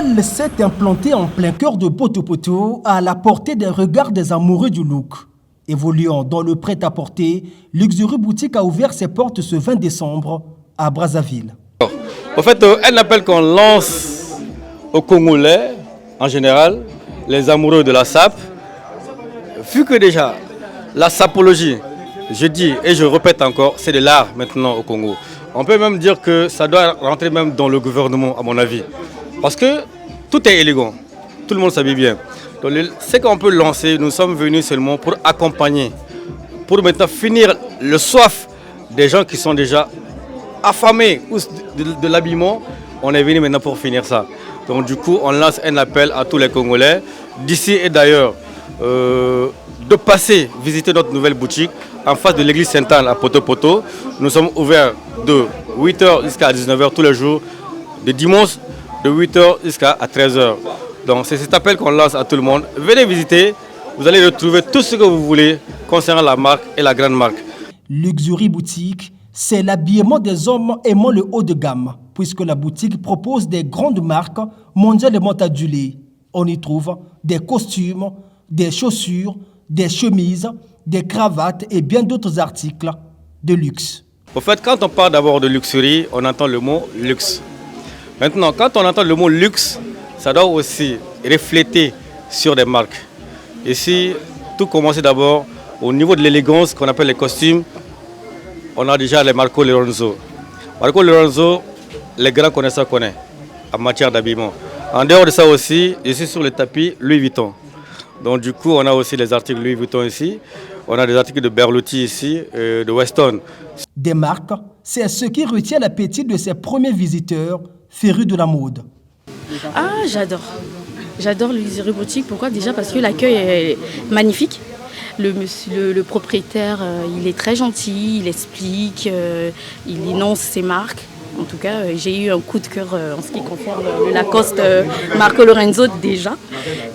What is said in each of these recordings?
Elle s'est implantée en plein cœur de Poto-Poto à la portée des regards des amoureux du look. Évoluant dans le prêt-à-porter, Luxury Boutique a ouvert ses portes ce 20 décembre à Brazzaville. En fait, un appel qu'on lance aux Congolais, en général, les amoureux de la sape, vu que déjà la sapologie, je dis et je répète encore, c'est de l'art maintenant au Congo. On peut même dire que ça doit rentrer même dans le gouvernement, à mon avis. Parce que tout est élégant, tout le monde s'habille bien. Donc, ce qu'on peut lancer, nous sommes venus seulement pour accompagner, pour maintenant finir le soif des gens qui sont déjà affamés de l'habillement. On est venu maintenant pour finir ça. Donc du coup, on lance un appel à tous les Congolais, d'ici et d'ailleurs, de passer visiter notre nouvelle boutique en face de l'église Sainte-Anne à Poto-Poto. Nous sommes ouverts de 8h jusqu'à 19h tous les jours, de dimanche de 8h jusqu'à 13h. Donc c'est cet appel qu'on lance à tout le monde. Venez visiter, vous allez retrouver tout ce que vous voulez concernant la marque et la grande marque. Luxury Boutique, c'est l'habillement des hommes aimant le haut de gamme, puisque la boutique propose des grandes marques mondialement adulées. On y trouve des costumes, des chaussures, des chemises, des cravates et bien d'autres articles de luxe. En fait, quand on parle d'abord de luxury, on entend le mot luxe. Maintenant, quand on entend le mot luxe, ça doit aussi refléter sur des marques. Ici, tout commence d'abord au niveau de l'élégance qu'on appelle les costumes. On a déjà les Marco Lorenzo. Marco Lorenzo, les grands connaisseurs connaissent en matière d'habillement. En dehors de ça aussi, ici sur le tapis, Louis Vuitton. Donc du coup, on a aussi les articles Louis Vuitton ici. On a des articles de Berluti ici, de Weston. Des marques, c'est ce qui retient l'appétit de ses premiers visiteurs férus de la mode. Ah, j'adore. J'adore Luxury Boutique. Pourquoi? Déjà parce que l'accueil est magnifique. Le propriétaire, il est très gentil, il explique, il énonce ses marques. En tout cas, j'ai eu un coup de cœur en ce qui concerne le Lacoste Marco Lorenzo déjà.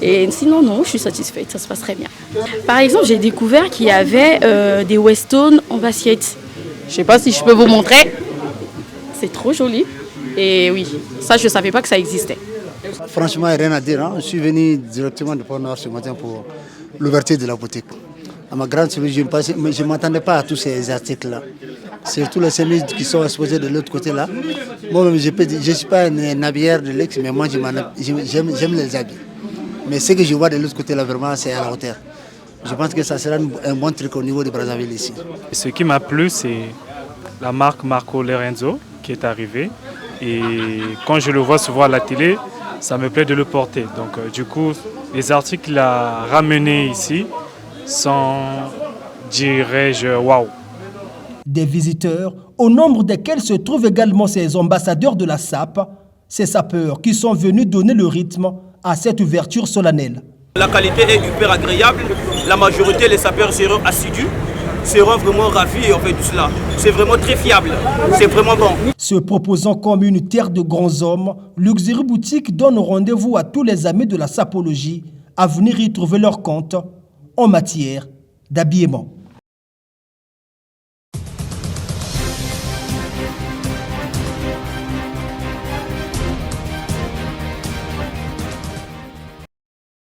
Et sinon, non, je suis satisfaite, ça se passe très bien. Par exemple, j'ai découvert qu'il y avait des Weston en baskets. Je ne sais pas si je peux vous montrer. C'est trop joli. Et oui, ça, je ne savais pas que ça existait. Franchement, rien à dire. Je suis venu directement de Port-Noir ce matin pour l'ouverture de la boutique. À ma grande surprise, je ne m'attendais pas à tous ces articles-là. Surtout les chemises qui sont exposées de l'autre côté-là. Moi-même, je ne suis pas un habilleur de luxe, mais moi, j'aime les habits. Mais ce que je vois de l'autre côté-là, vraiment, c'est à la hauteur. Je pense que ça sera un bon truc au niveau de Brazzaville ici. Ce qui m'a plu, c'est la marque Marco Lorenzo qui est arrivée. Et quand je le vois souvent à la télé, ça me plaît de le porter. Donc du coup, les articles qu'il a ramenés ici sont, dirais-je, waouh. Des visiteurs, au nombre desquels se trouvent également ces ambassadeurs de la SAP, ces sapeurs qui sont venus donner le rythme à cette ouverture solennelle. La qualité est hyper agréable, la majorité des sapeurs seront assidus, seront vraiment ravis en fait de cela. C'est vraiment très fiable, c'est vraiment bon. Se proposant comme une terre de grands hommes, Luxury Boutique donne rendez-vous à tous les amis de la sapologie à venir y trouver leur compte en matière d'habillement.